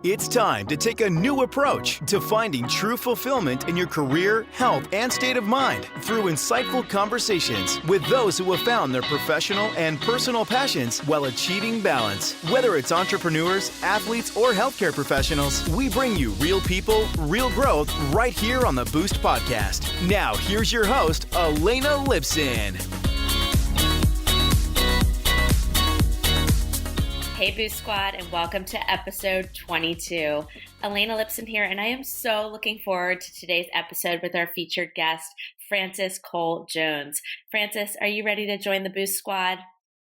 It's time to take a new approach to finding true fulfillment in your career, health, and state of mind through insightful conversations with those who have found their professional and personal passions while achieving balance. Whether it's entrepreneurs, athletes, or healthcare professionals, we bring you real people, real growth right here on the Boost Podcast. Now, here's your host, Elena Lipson. Hey Boost Squad, and welcome to episode 22. Elena Lipson here, and I am so looking forward to today's episode with our featured guest, Frances Cole-Jones. Frances, are you ready to join the Boost Squad?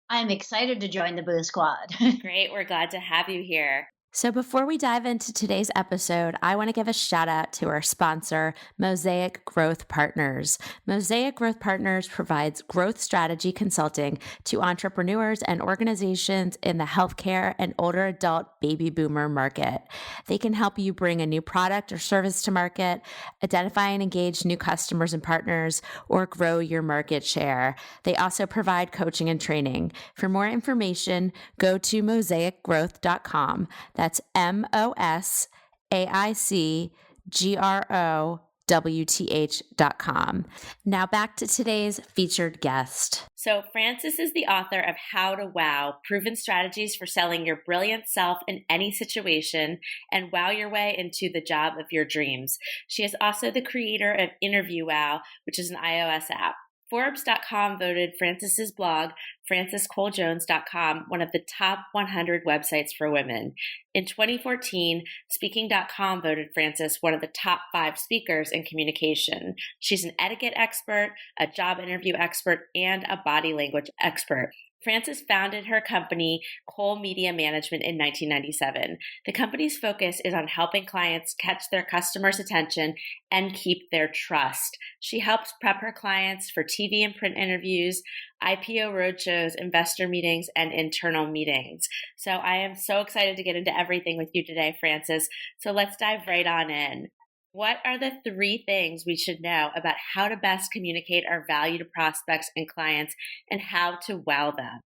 I'm excited to join the Boost Squad. Great, we're glad to have you here. So before we dive into today's episode, I want to give a shout out to our sponsor, Mosaic Growth Partners. Mosaic Growth Partners provides growth strategy consulting to entrepreneurs and organizations in the healthcare and older adult baby boomer market. They can help you bring a new product or service to market, identify and engage new customers and partners, or grow your market share. They also provide coaching and training. For more information, go to mosaicgrowth.com. That's mosaicgrowth.com. Now back to today's featured guest. So Frances is the author of How to Wow, Proven Strategies for Selling Your Brilliant Self in Any Situation and Wow Your Way into the Job of Your Dreams. She is also the creator of Interview Wow, which is an iOS app. Forbes.com voted Frances's blog, francescolejones.com, one of the top 100 websites for women. In 2014, Speaking.com voted Frances one of the top 5 speakers in communication. She's an etiquette expert, a job interview expert, and a body language expert. Frances founded her company, Cole Media Management, in 1997. The company's focus is on helping clients catch their customers' attention and keep their trust. She helps prep her clients for TV and print interviews, IPO roadshows, investor meetings, and internal meetings. So I am so excited to get into everything with you today, Frances. So let's dive right on in. What are the 3 things we should know about how to best communicate our value to prospects and clients and how to wow them?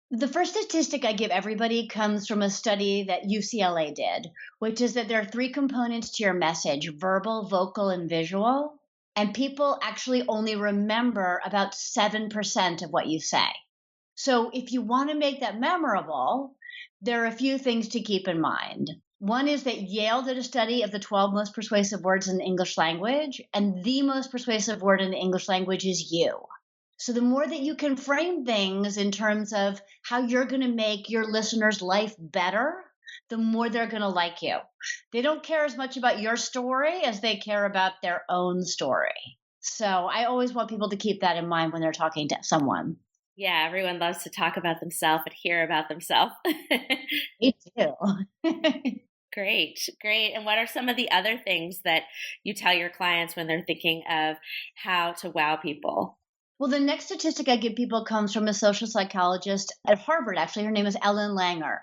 The first statistic I give everybody comes from a study that UCLA did, which is that there are 3 components to your message: verbal, vocal, and visual. And people actually only remember about 7% of what you say. So if you want to make that memorable, there are a few things to keep in mind. One is that Yale did a study of the 12 most persuasive words in the English language, and the most persuasive word in the English language is you. So the more that you can frame things in terms of how you're going to make your listener's life better, the more they're going to like you. They don't care as much about your story as they care about their own story. So I always want people to keep that in mind when they're talking to someone. Yeah, everyone loves to talk about themselves and hear about themselves. Me too. Great. And what are some of the other things that you tell your clients when they're thinking of how to wow people? Well, the next statistic I give people comes from a social psychologist at Harvard. Actually, her name is Ellen Langer.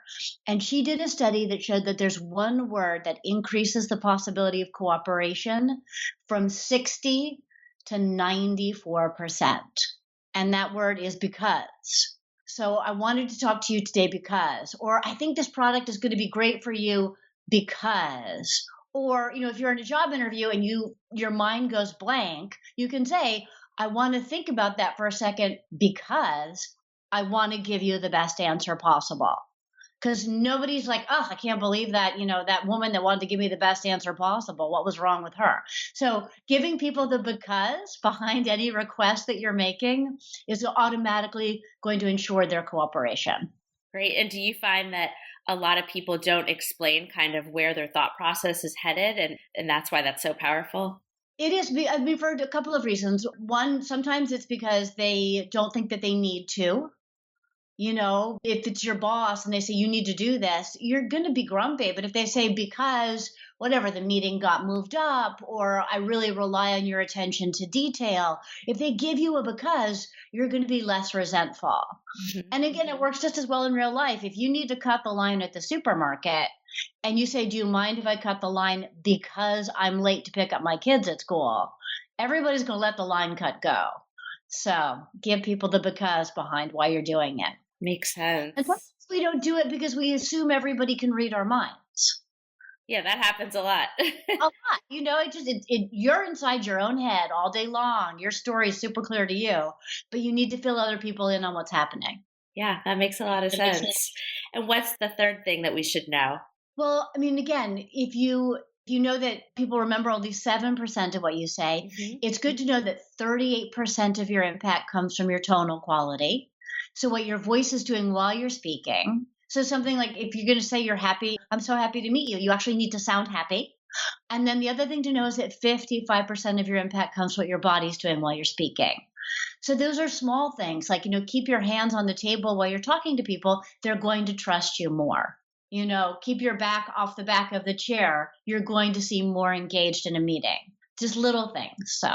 And she did a study that showed that there's one word that increases the possibility of cooperation from 60 to 94%. And that word is because. So I wanted to talk to you today because, or I think this product is going to be great for you because, or, if you're in a job interview and your mind goes blank, you can say, I want to think about that for a second because I want to give you the best answer possible. Because nobody's like, oh, I can't believe that, that woman that wanted to give me the best answer possible. What was wrong with her? So giving people the because behind any request that you're making is automatically going to ensure their cooperation. Great. And do you find that a lot of people don't explain kind of where their thought process is headed, and that's why that's so powerful? It is, for a couple of reasons. One, sometimes it's because they don't think that they need to. If it's your boss and they say you need to do this, you're going to be grumpy. But if they say because whatever, the meeting got moved up, or I really rely on your attention to detail, if they give you a because, you're going to be less resentful. Mm-hmm. And again, it works just as well in real life. If you need to cut the line at the supermarket and you say, do you mind if I cut the line because I'm late to pick up my kids at school? Everybody's going to let the line cut go. So give people the because behind why you're doing it. Makes sense. And sometimes we don't do it because we assume everybody can read our minds. Yeah, that happens a lot. A lot. You're inside your own head all day long. Your story is super clear to you, but you need to fill other people in on what's happening. Yeah, that makes a lot of sense. And what's the third thing that we should know? Well, I mean, again, if you know that people remember only 7% of what you say, Mhm. it's good to know that 38% of your impact comes from your tonal quality. So what your voice is doing while you're speaking. So something like if you're going to say you're happy, I'm so happy to meet you, you actually need to sound happy. And then the other thing to know is that 55% of your impact comes from what your body's doing while you're speaking. So those are small things like, keep your hands on the table while you're talking to people. They're going to trust you more. Keep your back off the back of the chair. You're going to seem more engaged in a meeting. Just little things. So,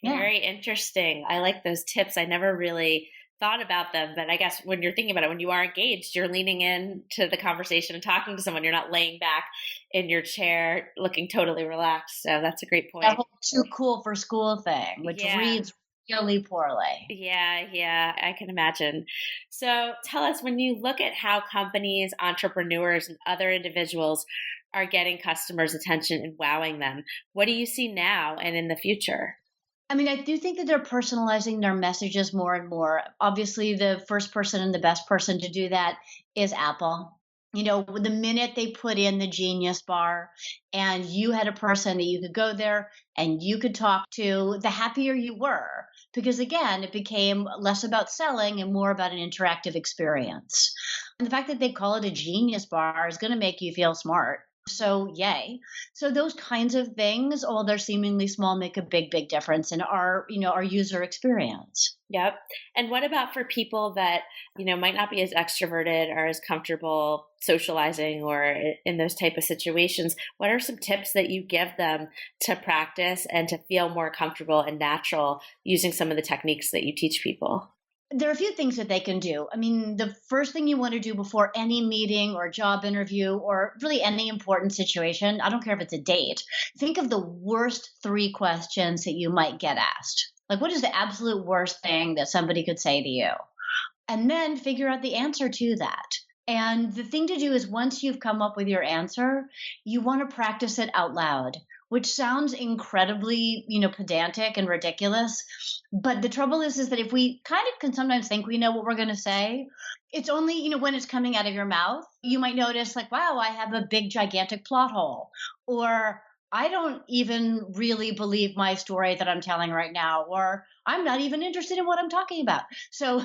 yeah. Very interesting. I like those tips. I never really thought about them, but I guess when you're thinking about it, when you are engaged, you're leaning in to the conversation and talking to someone. You're not laying back in your chair looking totally relaxed. So that's a great That point. whole too cool for school thing, which Yeah. reads really poorly. Yeah, I can imagine. So tell us, when you look at how companies, entrepreneurs, and other individuals are getting customers' attention and wowing them, what do you see now and in the future? I mean, I do think that they're personalizing their messages more and more. Obviously, the first person and the best person to do that is Apple. The minute they put in the Genius Bar and you had a person that you could go there and you could talk to, the happier you were. Because again, it became less about selling and more about an interactive experience. And the fact that they call it a Genius Bar is going to make you feel smart. So, yay. So those kinds of things, although they're seemingly small, make a big, big difference in our user experience. Yep. And what about for people that, might not be as extroverted or as comfortable socializing or in those type of situations? What are some tips that you give them to practice and to feel more comfortable and natural using some of the techniques that you teach people? There are a few things that they can do. I mean, the first thing you want to do before any meeting or job interview or really any important situation, I don't care if it's a date, think of the worst three questions that you might get asked. Like, what is the absolute worst thing that somebody could say to you? And then figure out the answer to that. And the thing to do is once you've come up with your answer, you want to practice it out loud, which sounds incredibly, pedantic and ridiculous. But the trouble is that if we kind of can sometimes think we know what we're going to say, it's only, when it's coming out of your mouth, you might notice like, wow, I have a big, gigantic plot hole. Or I don't even really believe my story that I'm telling right now, or I'm not even interested in what I'm talking about. So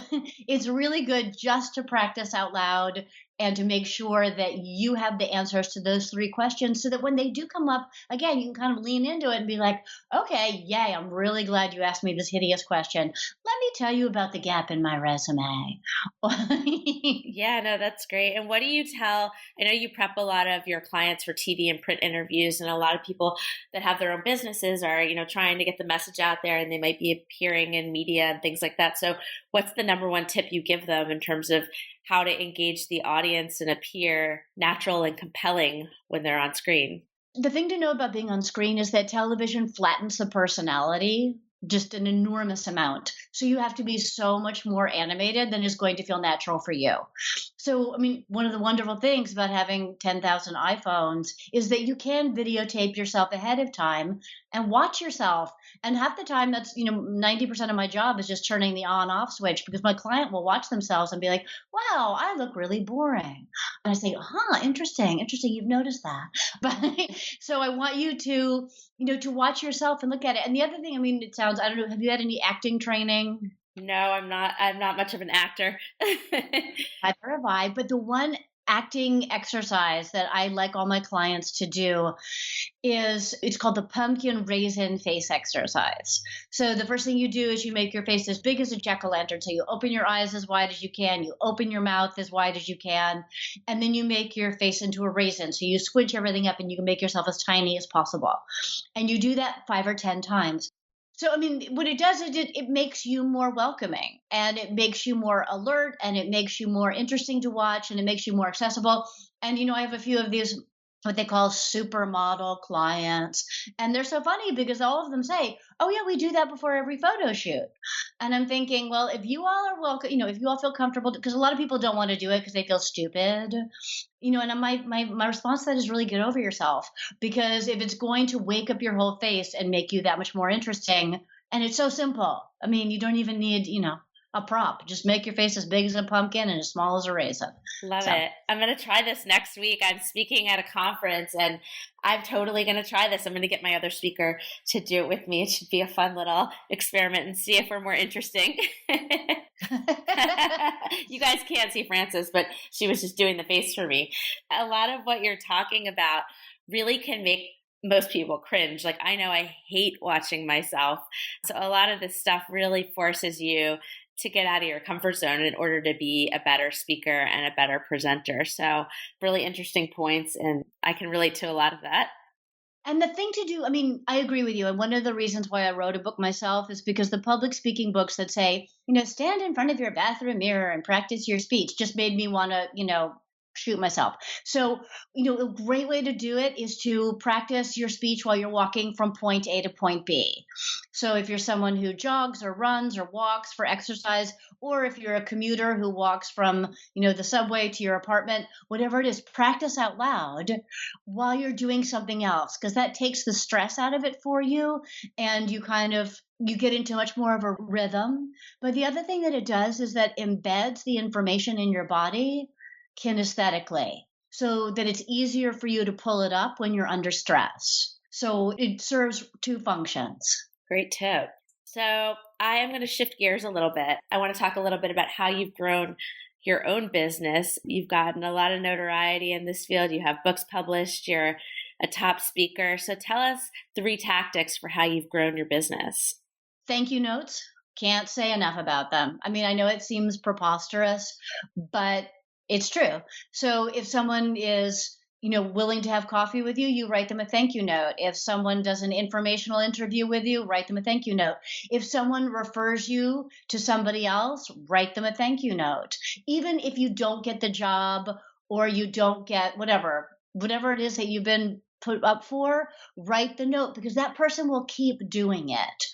it's really good just to practice out loud and to make sure that you have the answers to those three questions so that when they do come up, again, you can kind of lean into it and be like, okay, yay, I'm really glad you asked me this hideous question. Let me tell you about the gap in my resume. Yeah, no, that's great. And what do you tell? I know you prep a lot of your clients for TV and print interviews, and a lot of people that have their own businesses are, trying to get the message out there and they might be appearing in media and things like that. So, what's the number one tip you give them in terms of how to engage the audience and appear natural and compelling when they're on screen? The thing to know about being on screen is that television flattens the personality just an enormous amount. So you have to be so much more animated than is going to feel natural for you. So, I mean, one of the wonderful things about having 10,000 iPhones is that you can videotape yourself ahead of time and watch yourself. And half the time, that's, 90% of my job is just turning the on off switch because my client will watch themselves and be like, wow, I look really boring. And I say, interesting, you've noticed that. But so I want you to, to watch yourself and look at it. And the other thing, I mean, it sounds, I don't know, have you had any acting training? No, I'm not. I'm not much of an actor. Neither have I. But the one acting exercise that I like all my clients to do is it's called the pumpkin raisin face exercise. So the first thing you do is you make your face as big as a jack-o'-lantern. So you open your eyes as wide as you can, you open your mouth as wide as you can, and then you make your face into a raisin. So you squinch everything up and you can make yourself as tiny as possible. And you do that 5 or 10 times. So, I mean, what it does is it makes you more welcoming and it makes you more alert and it makes you more interesting to watch and it makes you more accessible. And, I have a few of these what they call supermodel clients. And they're so funny because all of them say, "Oh, yeah, we do that before every photo shoot." And I'm thinking, well, if you all are welcome, if you all feel comfortable, because a lot of people don't want to do it because they feel stupid, and my response to that is really get over yourself. Because if it's going to wake up your whole face and make you that much more interesting, and it's so simple. I mean, you don't even need, a prop. Just make your face as big as a pumpkin and as small as a raisin. Love So. it. I'm going to try this next week. I'm speaking at a conference and I'm totally going to try this. I'm going to get my other speaker to do it with me. It should be a fun little experiment and see if we're more interesting. You guys can't see Frances, but she was just doing the face for me. A lot of what you're talking about really can make most people cringe. Like, I know I hate watching myself. So a lot of this stuff really forces you to get out of your comfort zone in order to be a better speaker and a better presenter. So really interesting points. And I can relate to a lot of that. And the thing to do, I mean, I agree with you. And one of the reasons why I wrote a book myself is because the public speaking books that say, stand in front of your bathroom mirror and practice your speech just made me want to, shoot myself. So, a great way to do it is to practice your speech while you're walking from point A to point B. So if you're someone who jogs or runs or walks for exercise, or if you're a commuter who walks from, the subway to your apartment, whatever it is, practice out loud while you're doing something else, because that takes the stress out of it for you. And you get into much more of a rhythm. But the other thing that it does is that embeds the information in your body kinesthetically, so that it's easier for you to pull it up when you're under stress. So it serves two functions. Great tip. So I am going to shift gears a little bit. I want to talk a little bit about how you've grown your own business. You've gotten a lot of notoriety in this field. You have books published. You're a top speaker. So tell us 3 tactics for how you've grown your business. Thank you notes. Can't say enough about them. I mean, I know it seems preposterous, but it's true. So if someone is, willing to have coffee with you, you write them a thank you note. If someone does an informational interview with you, write them a thank you note. If someone refers you to somebody else, write them a thank you note. Even if you don't get the job or you don't get whatever it is that you've been put up for, write the note, because that person will keep doing it.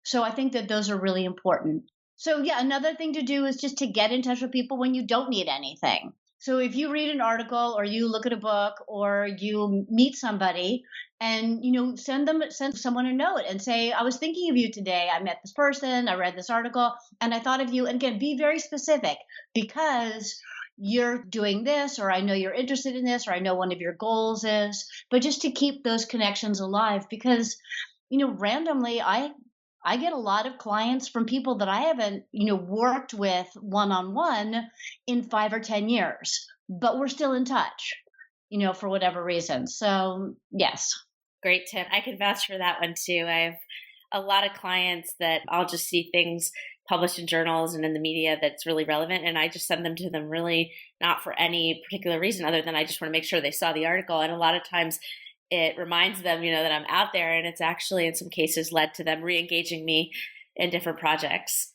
So I think that those are really important. So yeah, another thing to do is just to get in touch with people when you don't need anything. So if you read an article or you look at a book or you meet somebody and, send someone a note and say, "I was thinking of you today. I met this person, I read this article, and I thought of you." And again, be very specific, because you're doing this, or I know you're interested in this, or I know one of your goals is, but just to keep those connections alive, because, randomly, I get a lot of clients from people that I haven't, worked with one-on-one in 5 or 10 years, but we're still in touch, for whatever reason. So yes. Great tip. I can vouch for that one too. I have a lot of clients that I'll just see things published in journals and in the media that's really relevant, and I just send them to them really not for any particular reason other than I just want to make sure they saw the article. And a lot of times it reminds them, that I'm out there, and it's actually in some cases led to them re-engaging me in different projects.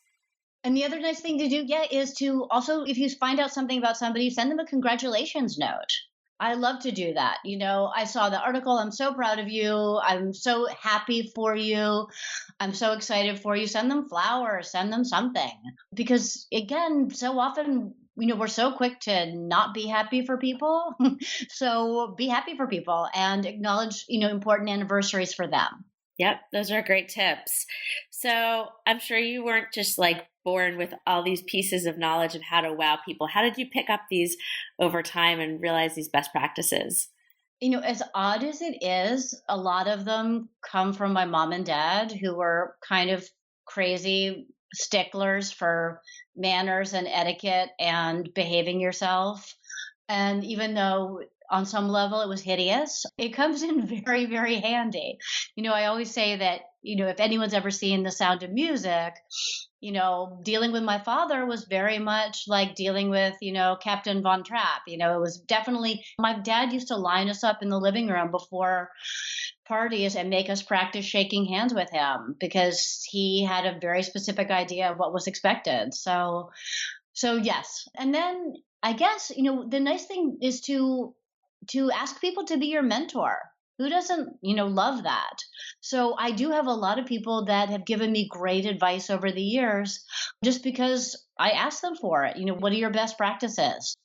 And the other nice thing to do, is to also, if you find out something about somebody, send them a congratulations note. I love to do that. I saw the article. I'm so proud of you. I'm so happy for you. I'm so excited for you. Send them flowers, send them something. Because again, so often, we're so quick to not be happy for people. So be happy for people and acknowledge, important anniversaries for them. Yep, those are great tips. So I'm sure you weren't just born with all these pieces of knowledge of how to wow people. How did you pick up these over time and realize these best practices? As odd as it is, a lot of them come from my mom and dad, who were kind of crazy sticklers for manners and etiquette and behaving yourself. And even though on some level it was hideous, it comes in very, very handy. I always say that, if anyone's ever seen The Sound of Music, dealing with my father was very much like dealing with, Captain Von Trapp. It was definitely, my dad used to line us up in the living room before parties and make us practice shaking hands with him, because he had a very specific idea of what was expected. So yes. And then I guess, the nice thing is to to ask people to be your mentor. Who doesn't, love that? So I do have a lot of people that have given me great advice over the years just because I asked them for it. What are your best practices?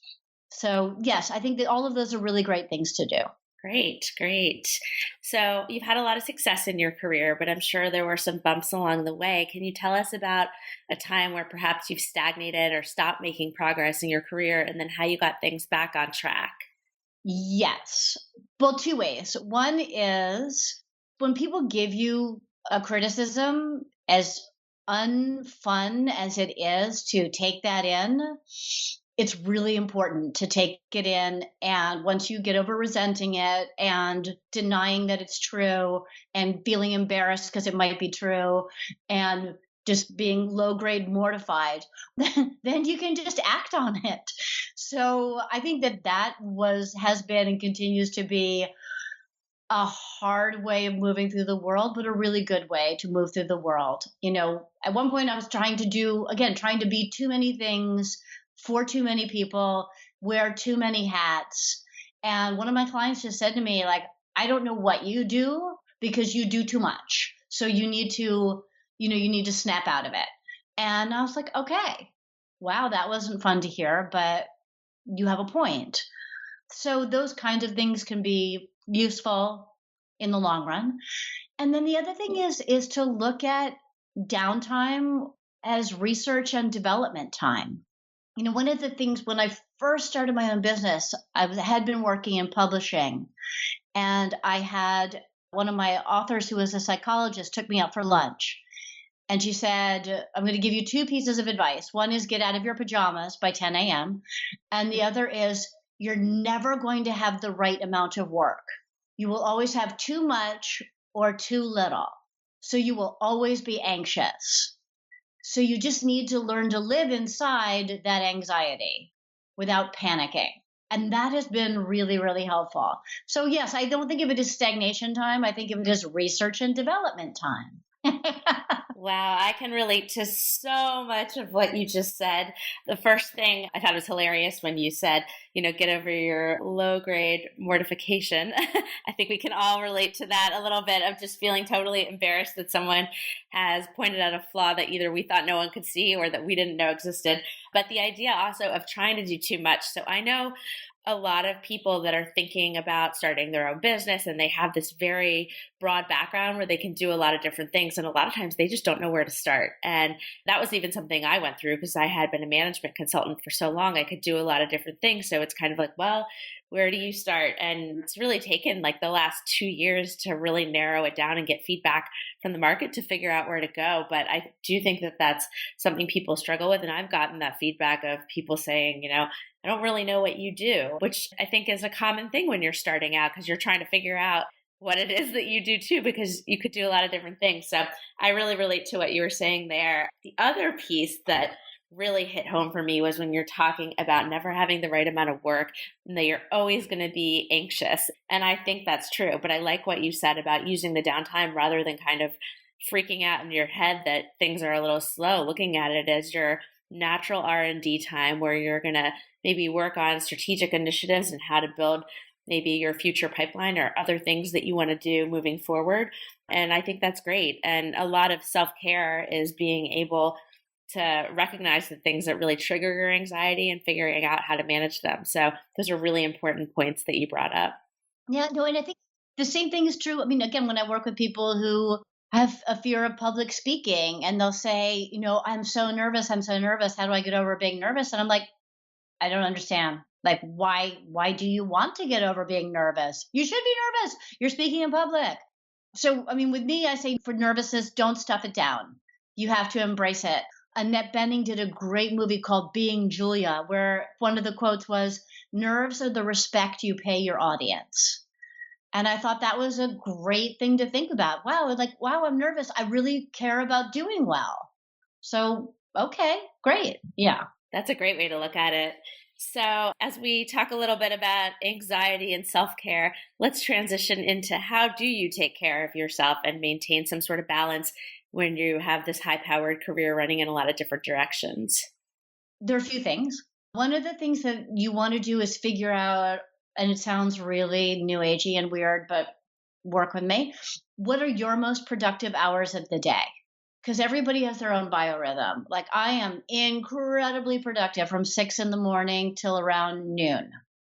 So yes, I think that all of those are really great things to do. Great, great. So you've had a lot of success in your career, but I'm sure there were some bumps along the way. Can you tell us about a time where perhaps you've stagnated or stopped making progress in your career, and then how you got things back on track? Yes. Well, two ways. One is when people give you a criticism, as unfun as it is to take that in, it's really important to take it in. And once you get over resenting it and denying that it's true and feeling embarrassed because it might be true and just being low grade mortified, then you can just act on it. So I think that has been and continues to be a hard way of moving through the world, but a really good way to move through the world. At one point I was trying to be too many things for too many people, wear too many hats. And one of my clients just said to me, like, I don't know what you do because you do too much. So you need to snap out of it. And I was like, okay, wow, that wasn't fun to hear, but you have a point. So those kinds of things can be useful in the long run. And then the other thing is to look at downtime as research and development time. One of the things when I first started my own business, I had been working in publishing, and I had one of my authors who was a psychologist took me out for lunch. And she said, I'm going to give you two pieces of advice. One is get out of your pajamas by 10 a.m. And the other is you're never going to have the right amount of work. You will always have too much or too little. So you will always be anxious. So you just need to learn to live inside that anxiety without panicking. And that has been really, really helpful. So yes, I don't think of it as stagnation time. I think of it as research and development time. Wow, I can relate to so much of what you just said. The first thing I thought was hilarious when you said, get over your low grade mortification. I think we can all relate to that a little bit of just feeling totally embarrassed that someone has pointed out a flaw that either we thought no one could see or that we didn't know existed. But the idea also of trying to do too much. So I know a lot of people that are thinking about starting their own business, and they have this very broad background where they can do a lot of different things. And a lot of times they just don't know where to start. And that was even something I went through because I had been a management consultant for so long. I could do a lot of different things. So it's kind of like, well, where do you start? And it's really taken like the last 2 years to really narrow it down and get feedback from the market to figure out where to go. But I do think that that's something people struggle with. And I've gotten that feedback of people saying, I don't really know what you do, which I think is a common thing when you're starting out because you're trying to figure out what it is that you do too, because you could do a lot of different things. So I really relate to what you were saying there. The other piece that really hit home for me was when you're talking about never having the right amount of work and that you're always going to be anxious. And I think that's true. But I like what you said about using the downtime rather than kind of freaking out in your head that things are a little slow, looking at it as your natural R&D time where you're going to maybe work on strategic initiatives and how to build maybe your future pipeline or other things that you want to do moving forward. And I think that's great. And a lot of self-care is being able to recognize the things that really trigger your anxiety and figuring out how to manage them. So those are really important points that you brought up. Yeah, no, and I think the same thing is true. I mean, again, when I work with people who have a fear of public speaking and they'll say, I'm so nervous. How do I get over being nervous? And I'm like, I don't understand. Like, why do you want to get over being nervous? You should be nervous. You're speaking in public. So, I mean, with me, I say for nervousness, don't stuff it down. You have to embrace it. Annette Bening did a great movie called Being Julia, where one of the quotes was, nerves are the respect you pay your audience. And I thought that was a great thing to think about. Wow, I'm nervous. I really care about doing well. So, okay, great. Yeah. That's a great way to look at it. So as we talk a little bit about anxiety and self-care, let's transition into how do you take care of yourself and maintain some sort of balance when you have this high-powered career running in a lot of different directions? There are a few things. One of the things that you want to do is figure out and it sounds really new agey and weird, but work with me. What are your most productive hours of the day? Because everybody has their own biorhythm. Like I am incredibly productive from 6 a.m. till around noon.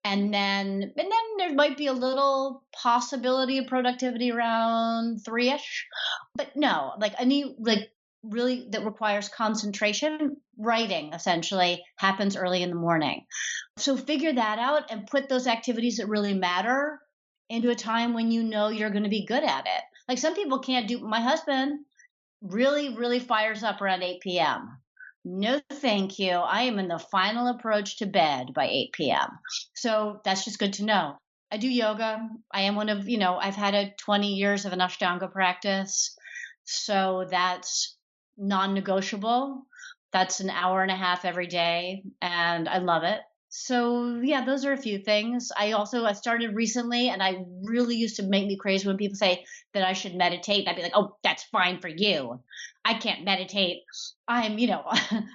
And then there might be a little possibility of productivity around 3-ish. But no, like any like really that requires concentration, writing essentially happens early in the morning. So figure that out and put those activities that really matter into a time when you know you're going to be good at it. Like some people can't do, my husband really, really fires up around 8 p.m. No, thank you. I am in the final approach to bed by 8 p.m. So that's just good to know. I do yoga. I am one of, I've had 20 years of an Ashtanga practice. So that's non-negotiable. That's an hour and a half every day. And I love it. So yeah, those are a few things. I started recently, and I really used to make me crazy when people say that I should meditate. And I'd be like, oh, that's fine for you. I can't meditate. I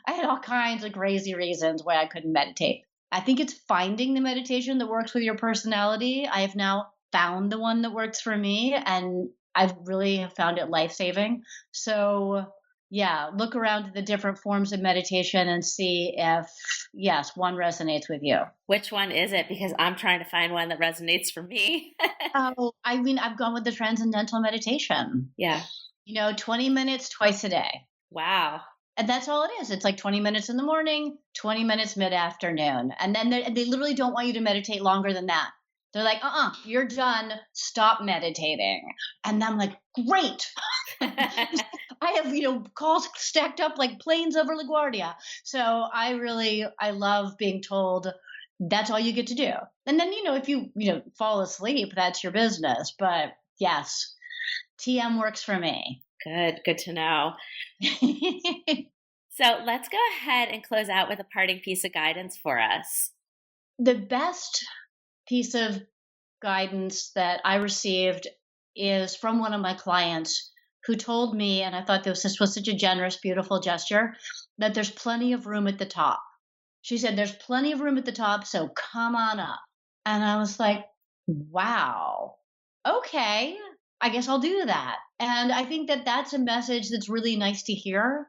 had all kinds of crazy reasons why I couldn't meditate. I think it's finding the meditation that works with your personality. I have now found the one that works for me, and I've really found it life-saving. So yeah, look around at the different forms of meditation and see if, yes, one resonates with you. Which one is it? Because I'm trying to find one that resonates for me. I've gone with the transcendental meditation. Yeah. 20 minutes twice a day. Wow. And that's all it is. It's like 20 minutes in the morning, 20 minutes mid-afternoon. And then they literally don't want you to meditate longer than that. They're like, you're done. Stop meditating. And I'm like, great. I have, calls stacked up like planes over LaGuardia. So I love being told that's all you get to do. And then, if you fall asleep, that's your business. But yes, TM works for me. Good to know. So let's go ahead and close out with a parting piece of guidance for us. The best piece of guidance that I received is from one of my clients who told me, and I thought this was such a generous, beautiful gesture, that there's plenty of room at the top. She said, there's plenty of room at the top, so come on up. And I was like, wow, okay, I guess I'll do that. And I think that that's a message that's really nice to hear.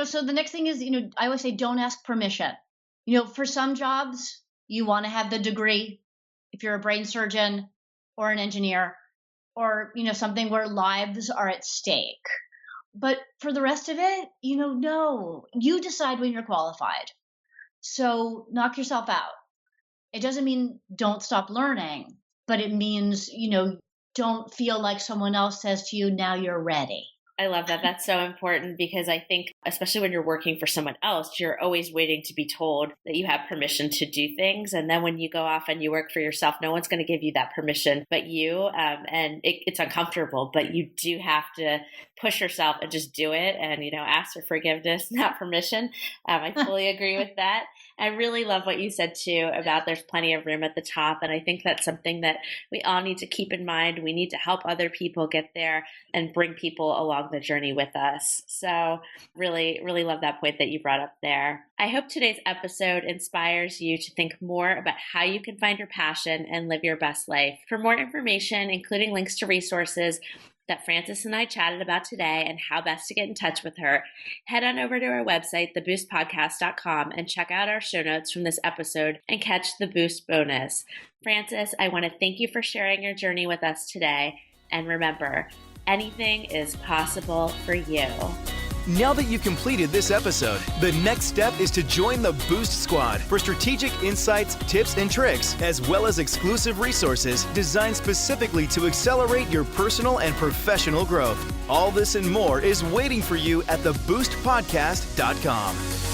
So the next thing is, I always say, don't ask permission. For some jobs, you want to have the degree. If you're a brain surgeon or an engineer or, something where lives are at stake. But for the rest of it, no, you decide when you're qualified. So knock yourself out. It doesn't mean don't stop learning, but it means, don't feel like someone else says to you, now you're ready. I love that. That's so important because I think, especially when you're working for someone else, you're always waiting to be told that you have permission to do things. And then when you go off and you work for yourself, no one's going to give you that permission but you. And it's uncomfortable, but you do have to push yourself and just do it and, ask for forgiveness, not permission. I fully agree with that. I really love what you said too about there's plenty of room at the top. And I think that's something that we all need to keep in mind. We need to help other people get there and bring people along the journey with us. So really, really love that point that you brought up there. I hope today's episode inspires you to think more about how you can find your passion and live your best life. For more information, including links to resources that Frances and I chatted about today and how best to get in touch with her, head on over to our website, theboostpodcast.com, and check out our show notes from this episode and catch the Boost bonus. Frances, I want to thank you for sharing your journey with us today. And remember, anything is possible for you. Now that you've completed this episode, the next step is to join the Boost Squad for strategic insights, tips, and tricks, as well as exclusive resources designed specifically to accelerate your personal and professional growth. All this and more is waiting for you at theboostpodcast.com.